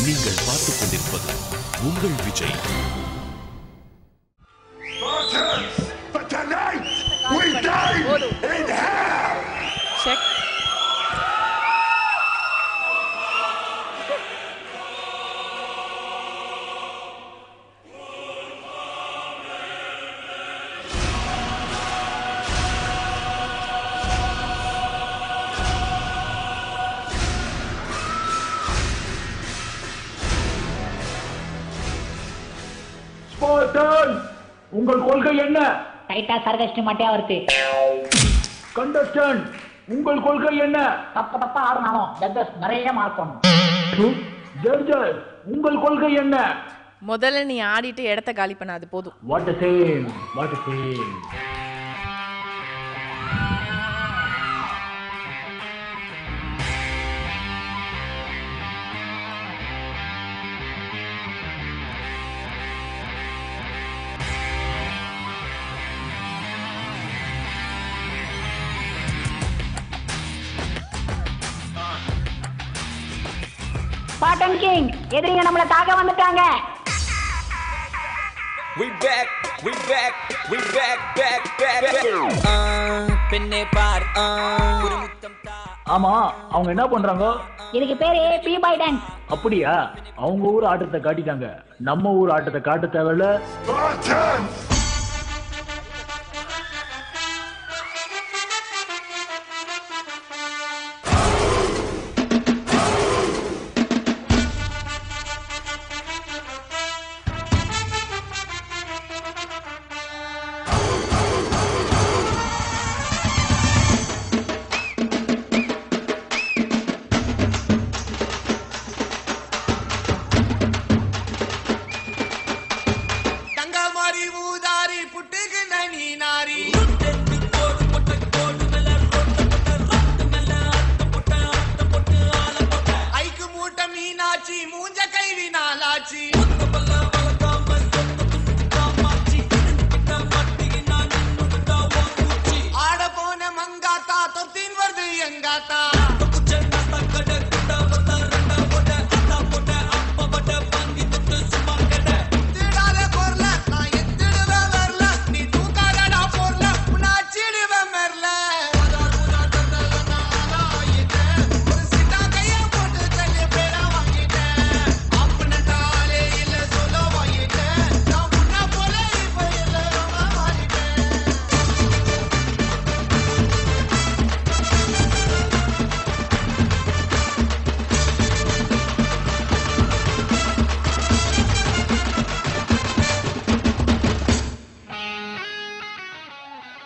நீங்கள் பார்த்துக் கொண்டிருப்பது உங்கள் விஜய். உங்கள் கொள்கை என்ன? டைட்டா சர்கஸ்ட் மட்டே வருது. கண்டஸ்டன்ட் உங்கள் கொள்கை என்ன? தப்பா ஆடுனாலும் ஜட்ஜஸ் நிறைய மார்க் பண்ணும். ஜட்ஜஸ் உங்கள் கொள்கை என்ன? முதல்ல நீ ஆடிட்டு இடத்த காலி பண்ண, அது போதும். What a shame, what a shame. பாட்டன் கிங் எதிரிங்க நம்மள தாக்க வந்துட்டாங்க. We back பின்னே பார் ஒரு முத்தம் தா. ஆமா, அவங்க என்ன பண்றாங்க? இதுக்கு பேரு பி பாய் டான்ஸ். அப்படியா? அவங்க ஊர் ஆட்டத்தை காட்டிட்டாங்க, நம்ம ஊர் ஆட்டத்தை காட்ட தேவையில்ல.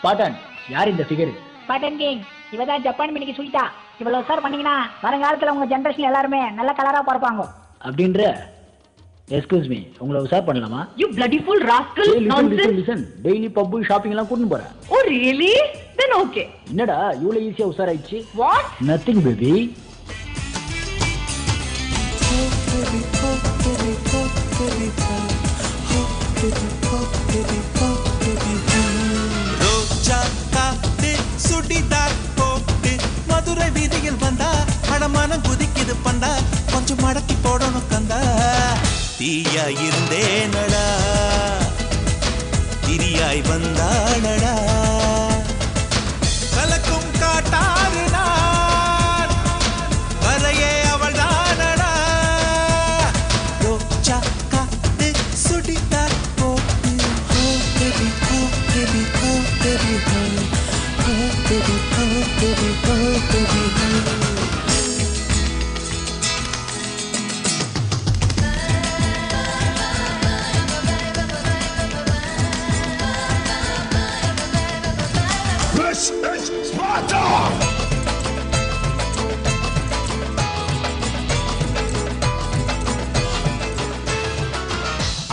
பாட்டன், யார் இந்த ஃபிகர்? பாட்டன் கிங் இவதான் ஜப்பான் மினிக்கு சுயிட்டா. இவ்வளவு சார் பண்ணீங்கன்னா வருங்காலத்துல உங்க ஜெனரேஷன் எல்லாருமே நல்ல கலரா பார்ப்பாங்க. அப்படின்ற? எக்ஸ்கியூஸ் மீ, உங்களை உசார் பண்ணலாமா? You bloody fool rascal! Nonsense! Listen, daily பப்பு ஷாப்பிங் எல்லாம் கூட்டிட்டு போறேன். Oh really? Then okay. என்னடா இவ்வளவு ஈஸியா உசார் ஆயிடுச்சு? What? Nothing baby. ரோஜா காத்து சுடிதார் போட்டு மதுரை வீதியில் வந்தா அடமானம் குதிக்குது பந்தா, கொஞ்சம் மடக்கி போடணும் கந்தா. தீயா இருந்தேனடா திரியாய் வந்தானடா, கலக்கும் காட்டாறு நான் வரையே அவள் தானடா. ரோஜா காத்து சுடிதார் போட்டு baby, oh baby, oh baby, oh baby, oh baby, oh baby, oh. This is Sparta!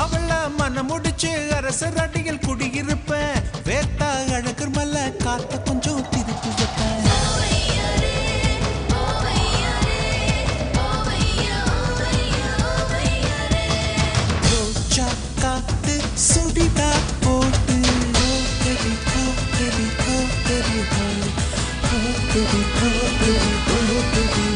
அவள மன முடிச்சு அரசர் அடியில் குடியிருப்பேன், வேத்தா அழகர் மல்ல காத்த கொஞ்சம் திருப்பி வைப்பேன். ரோஜா காத்து சுடிதா போட்டு baby, oh baby, oh baby, oh baby, oh baby, oh baby.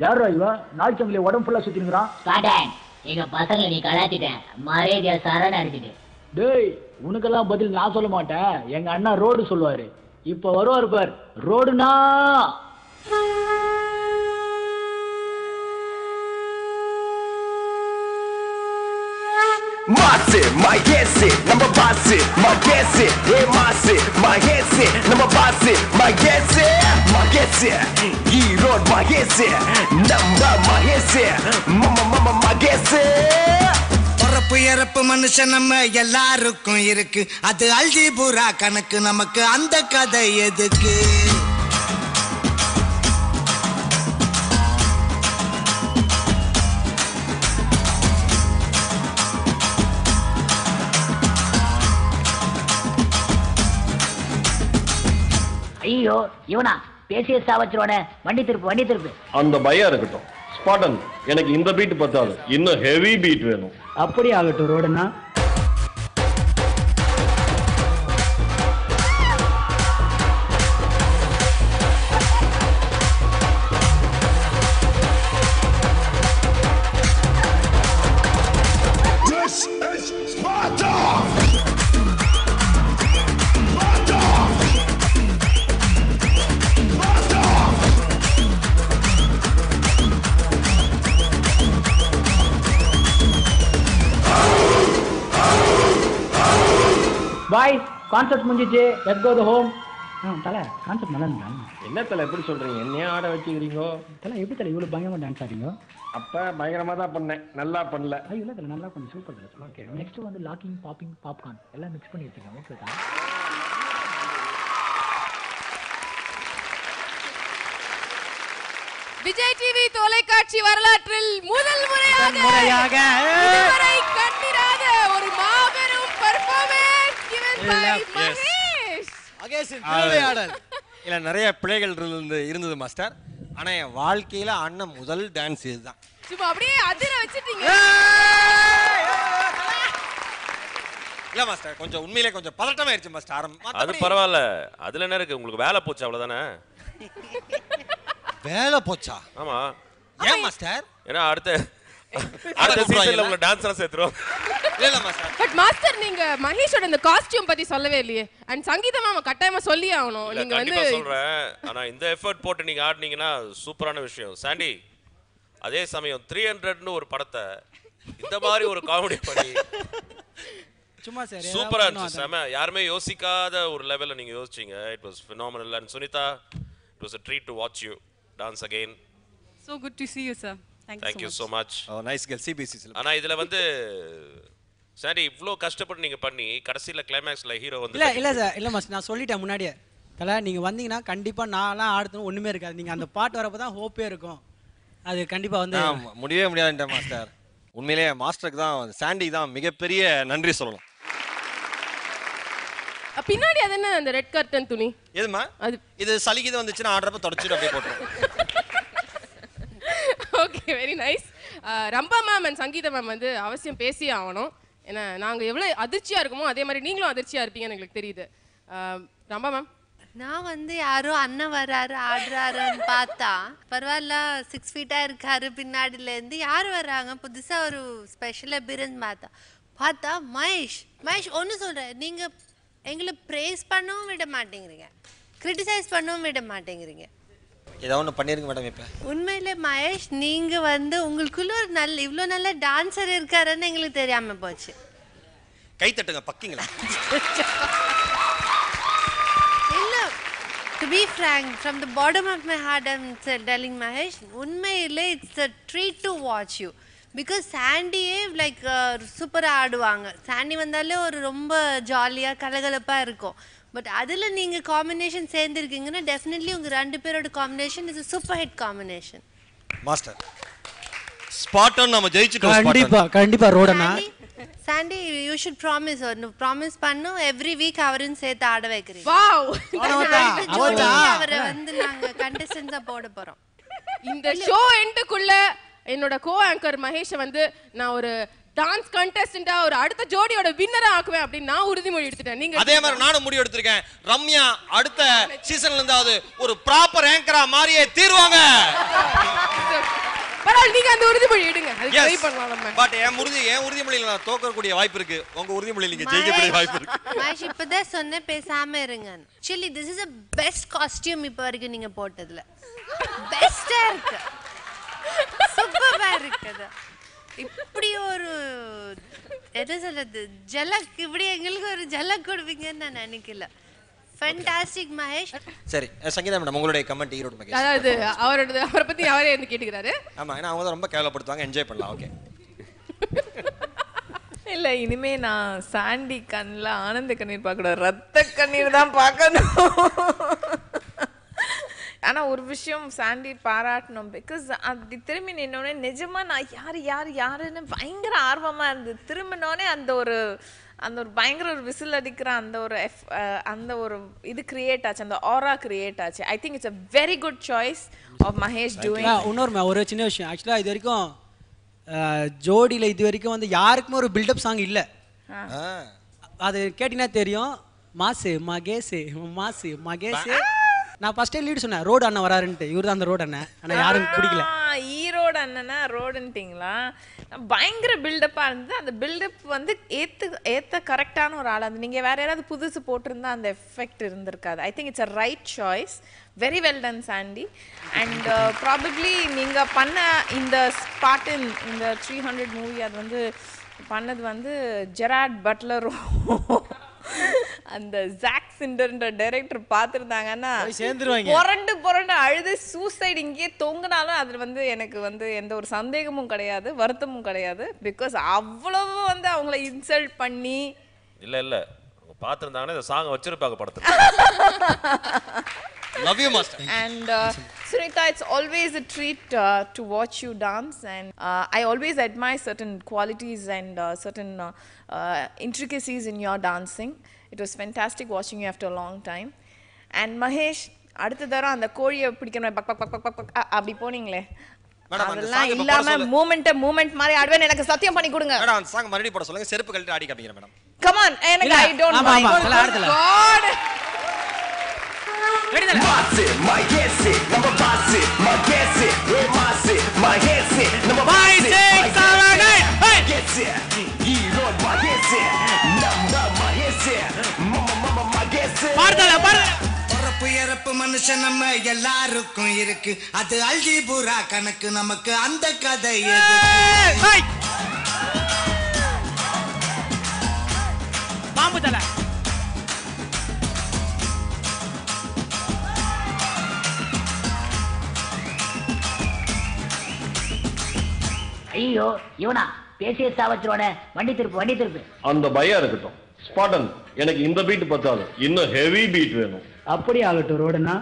யாரா இவ நாய் சங்கிலிய உடம்பு ஃபுல்லா சுத்தினுங்கறான்? ஸ்பாட்டன், எங்க பசங்களை நீ கலாச்சிட்டேன், மரியாதையா சரண் அடிச்சிட்டு. டேய், உனக்கெல்லாம் பதில் நான் சொல்ல மாட்டேன், எங்க அண்ணா ரோடு சொல்லுவாரு. இப்ப வருவாரு பார், ரோடுனா. Masse, my yes, number basse, my guess, hey masse, my yes, number basse, my guess, he road, my yes, number my yes, mama, my guess. பிறப்பு இறப்பு மனுஷன் நம்ம எல்லாருக்கும் இருக்கு, அது அல்ஜிபுரா கணக்கு, நமக்கு அந்த கதை எதுக்கு? ஐயோ, இவனா பேசிய சாவச்சிரோட. வண்டி திருப்பு. அந்த பயம் இருக்கட்டும். ஸ்பாட்டன், எனக்கு இந்த பீட் பத்தாது, இன்னும் ஹெவி பீட் வேணும். அப்படி ஆகட்டும் ரோடுனா. This is Sparta! Bye, concept முடிஞ்சிச்சு, லெட்ஸ் கோ டு ஹோம். தல, கான்செப்ட் நல்லா இருந்தா? என்ன தலை எப்படி சொல்றீங்க? என்னையா ஆட வச்சுக்கிறீங்க? தல, எப்படி தல இவ்வளவு பயங்கரமா டான்ஸ் ஆடுறீங்க? அப்ப பயங்கரமா தான் பண்ணேன், நல்லா பண்ணல. ஐயோ இல்ல தல, நல்லா பண்ணி சூப்பர் தல. ஓகே, நெக்ஸ்ட் வந்து லாக்கிங், பாப்பிங், பாப்கார்ன் எல்லாம் மிக்ஸ் பண்ணி வச்சிருக்கேன். ஓகே தல. விஜய் டிவி தொலைக்காட்சி வரலாற்றில் முதல் முறையாக இதுவரை கண்டிராத ஒரு மாபெரும் பெர்ஃபார்மன்ஸ் given by மகேஷ். மகேஷின் திருவிளையாடல். இல்ல நிறைய பிழைகள் இருந்தது மாஸ்டர். ஆனா என் வாழ்க்கையில அண்ணன் முதல் டான்ஸ் இதுதான். சும்மா அப்படியே அதிர வச்சிட்டீங்க. இல்ல மாஸ்டர், கொஞ்சம் உண்மையிலே கொஞ்சம் பதட்டமாயிருச்சு மாஸ்டர். அது பரவாயில்ல, அதுல என்ன இருக்கு, உங்களுக்கு வேலை போச்சு அவ்வளவுதானே. வேலை போச்சா? ஆமா. ஏன் மாஸ்டர்? ஏன்னா அடுத்த சீசன்ல உங்களை டான்ஸரா சேர்த்துறோம். இல்ல மாஸ்டர். பட் மாஸ்டர், நீங்க மகேஷோட இந்த காஸ்டியூம் பத்தி சொல்லவே இல்லையே. அண்ட் சங்கீதமா கட்டாயமா சொல்லி ஆகணும். நீங்க வந்து சொல்றேன், ஆனா இந்த எஃபர்ட் போட்டு நீங்க ஆடுனீங்கன்னா சூப்பரான விஷயம். சாண்டி, அதே சமயம் 300ன்னு ஒரு படத்தை இந்த மாதிரி ஒரு காமெடி பண்ணி சும்மா சார் சூப்பரா இருந்துச்சு. செம, யாருமே யோசிக்காத ஒரு லெவல்ல நீங்க யோசிச்சீங்க. It was phenomenal. And Sunita, it was a treat to watch you dance again. So good to see you, sir. Thank you so much. Oh, nice girl. CBC. ஆனா இதுல வந்து சாண்டி இவ்ளோ கஷ்டப்பட்டு நீங்க பண்ணி கடைசில கிளைமாக்ஸ்ல ஹீரோ வந்து இல்ல சார், இல்ல மாஸ்டர், நான் சொல்லிட்டேன் முன்னாடியே. தல, நீங்க வந்தீங்கன்னா கண்டிப்பா நான்லாம் ஆடுறதுன்னு ஒண்ணுமே இருக்காது. நீங்க அந்த பாட்டு வரப்போ தான் ஹோப்பே இருக்கும். அது கண்டிப்பா வந்து முடியவே முடியாதுன்ற மாஸ்டர். உண்மையிலேயே மாஸ்டருக்கு தான், சாண்டி தான் மிகப்பெரிய நன்றி சொல்லணும். பின்னாடி அது என்ன அந்த ரெட் கர்டன் துணி? எதுமா? இது சலிக்கிது வந்துச்சுன்னா ஆடுறப்ப தொடச்சிட்டு அப்படியே போட்டுரும். Okay, very nice. Rambha ma'am and Sangeetha ma'am வந்து அவசியம் பேசியே ஆகணும். ஏன்னா நாங்கள் எவ்வளோ அதிர்ச்சியாக இருக்குமோ அதே மாதிரி நீங்களும் அதிர்ச்சியாக இருப்பீங்கன்னு எங்களுக்கு தெரியுது. ரம்பா மேம், நான் வந்து யாரோ அண்ணன் வர்றாரு ஆடுறாருன்னு பார்த்தா பரவாயில்ல, 6 feet இருக்காரு, பின்னாடிலேருந்து யார் வர்றாங்க புதுசாக ஒரு ஸ்பெஷல் அப்பியரன்ஸ் பார்த்தா மகேஷ் ஒன்று சொல்கிறேன், நீங்கள் எங்களை ப்ரேஸ் பண்ணவும் விட மாட்டேங்கிறீங்க, கிரிட்டிசைஸ் பண்ணவும் விட மாட்டேங்கிறீங்க. ஏதோ ஒன்று பண்ணிருங்க மேடம். இப்போ உண்மையிலே மகேஷ், நீங்கள் வந்து உங்களுக்குள்ள ஒரு இவ்வளோ நல்ல டான்ஸர் இருக்காருன்னு எங்களுக்கு தெரியாமல் போச்சு. கை தட்டுங்க பக்கிங்களா. இல்லை, to be frank, from the bottom of my heart I'm telling Mahesh, உண்மையிலே it's a treat to watch you. Because சாண்டியே லைக் சூப்பராக ஆடுவாங்க. சாண்டி வந்தாலே ஒரு ரொம்ப ஜாலியாக கலகலப்பாக இருக்கும். பட் அதில் நீங்கள் காம்பினேஷன் சேர்ந்துருக்கீங்கன்னா டெஃபினெட்லி உங்கள் 2 பேரோட combination is super hit combination. Master, ஸ்பாட்டன் நம்ம ஜெயிச்சிட்டோம். கண்டிப்பா ரோடனா. Sandy, you should promise. Promise பண்ணும் எவ்ரி வீக் அவரையும் சேர்த்து ஆட வைக்கிறீங்க. வாவ், அவரை வந்து நாங்கள் கண்டஸ்டன்ஸாக போட போகிறோம். இந்த ஷோ எண்டுக்குள்ள என்னோட கோ ஆங்கர் மகேஷை வந்து நான் ஒரு டான்ஸ் கண்டெஸ்டன்ட்டா ஒரு அடுத்த ஜோடியோட வின்னரா ஆக்குவேன் அப்படின்னு நான் உறுதிமொழி எடுத்துட்டேன். நீங்க அதே மாதிரி நானும் முடிவு எடுத்திருக்கேன். ரம்யா அடுத்த சீசன்ல இருந்தாவது ஒரு ப்ராப்பர் ஆங்கரா மாறியே தீருவாங்க. விஷால் நீங்க அந்த உறுதிமொழி எடுங்க. அது ட்ரை பண்ணலாம் நம்ம. பட் என் உறுதிமொழியில நான் தோக்கக்கூடிய வாய்ப்பு இருக்கு. உங்க உறுதிமொழியில நீங்க ஜெயிக்கக்கூடிய வாய்ப்பு இருக்கு. மகேஷ் இப்பதான் சொன்ன பேசாம இருங்க. Actually this is the best costume இப்ப வரைக்கும் நீங்க போட்டதுல. பெஸ்டா இருக்கு. சூப்பரா இருக்குது. இப்படி ஒரு என்ன சொல்றது ஜலக் இப்படி எங்களுக்கு ஒரு ஜலக் கொடுப்பீங்கன்னு நான் நினைக்கல. ஃபேண்டாஸ்டிக் மகேஷ். சரி சங்கீதா மேடம் உங்களுடைய கமெண்ட் ஈரோடு மகேஷ். அதாவது அவரை பத்தி அவரே என்ன கேட்டுக்கிறாரு. ஆமா ஏன்னா அவங்க தான் ரொம்ப கேவலப்படுத்துவாங்க. என்ஜாய் பண்ணலாம். ஓகே. இல்ல இனிமே நான் சாண்டி கண்ணில் ஆனந்த கண்ணீர் பார்க்கக்கூடாது, ரத்த கண்ணீர் தான் பார்க்கணும். ஆனா ஒரு விஷயம் சாண்டி பாராட்டணும். பிகாஸ் அப்படி திரும்பி நின்னோடனே நிஜமா நான் யாருன்னு பயங்கர ஆர்வமா இருந்தது. திரும்பினோடனே அந்த ஒரு பயங்கர ஒரு விசில் அடிக்கிற அந்த ஒரு இது கிரியேட் ஆச்சு, அந்த ஆரா கிரியேட் ஆச்சு. ஐ think it's a very good choice of Mahesh doing. இன்னொரு ஒரு சின்ன விஷயம், ஆக்சுவலாக இது வரைக்கும் ஜோடியில் இது வரைக்கும் வந்து யாருக்குமே ஒரு பில்டப் சாங் இல்லை. அது கேட்டிங்கன்னா தெரியும். மாசு மகேஷ் நான் ஃபர்ஸ்டே லீடு சொன்னேன் ரோடு அண்ணன் வராருன்ட்டு. இவர் தான் அந்த ரோடு அண்ணன். ஆனால் யாரும் பிடிக்கல. ஈரோடு அண்ணனா ரோடுன்ட்டிங்களா? பயங்கர பில்டப்பாக இருந்தது. அந்த பில்டப் வந்து ஏற்ற கரெக்டான ஒரு ஆள். அது நீங்கள் வேறு யாராவது புதுசு போட்டிருந்தா அந்த எஃபெக்ட் இருந்திருக்காது. I think it's a right choice. Very well done Sandy. And probably நீங்கள் பண்ண இந்த பாட்டு இந்த 300 மூவி அது வந்து பண்ணது வந்து ஜெராட் பட்லரும் அந்த ஜாக் சிண்டர்ன்ற டைரக்டர் பார்த்துருந்தாங்கன்னா புரண்டு அழுது சூசைட் இங்கேயே தொங்குனாலும் அது வந்து எனக்கு வந்து எந்த ஒரு சந்தேகமும் கிடையாது, வருத்தமும் கிடையாது. பிகாஸ் அவ்வளவு வந்து அவங்கள இன்சல்ட் பண்ணி இல்ல பார்த்துருந்தாங்கன்னா இந்த சாங் வச்சிருப்பாங்க படத்துல. Love you, master. And Sunita, it's always a treat to watch you dance, and I always admire certain qualities and certain intricacies in your dancing. It was fantastic watching you after a long time. And Mahesh, அடுத்த தரம் அந்த கோழியை பிடிக்கணும் buck buck buck buck buck அப்படி போனீங்களே, அதெல்லாம் இல்லாம moment மாதிரி ஆடுவேன். எனக்கு சத்தியம் பண்ணி கொடுங்க மேடம். அந்த சாங் மறுபடியும் போட சொல்லுங்க. செருப்பு கழட்டி ஆடி காமிக்கிறேன் மேடம். Come on, எனக்கு I don't mind. God. Masse, Mahese, number Masse, Mahese, Masse, Mahese, number Masse, Mahese, Hero Mahese, number Mahese, Mama Mahese. பிறப்பு இறப்பு மனுஷன் நம்ம எல்லாருக்கும் இருக்கு. அது அல்ஜிபுரா கணக்கு, நமக்கு அந்த கதை பாம்பு தலை. ஐயோ இவனா பேசிய சாவச்சிரோனே. வண்டி திருப்பு. அந்த பயம் இருக்கட்டும். ஸ்பாட்டன் எனக்கு இந்த பீட் பத்தாது, இன்னும் ஹெவி பீட் வேணும். அப்படி ஆகட்டும் ரோடுனா.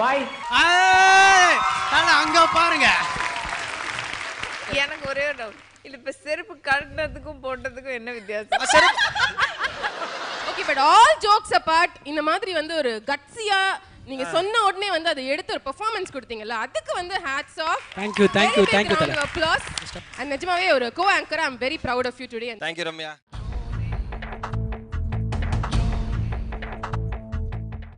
பாய் அங்க பாருங்க. எனக்கு ஒரே ஒரு டவுட், இல்ல இப்ப செருப்பு கழட்டினதுக்கும் போட்டதுக்கும் என்ன வித்தியாசம்? Okay, but all jokes abort, இந்த மாதிரி வந்து ஒரு கட்ஸியா நீங்க சொன்ன உடனே வந்து அதை எடுத்து ஒரு பெர்ஃபார்மன்ஸ் கொடுத்தீங்கல்ல, அதுக்கு வந்து hats off. Thank you. applause. And நிஜமாவே ஒரு co anchor, I am very proud of you today. Thank you Ramya.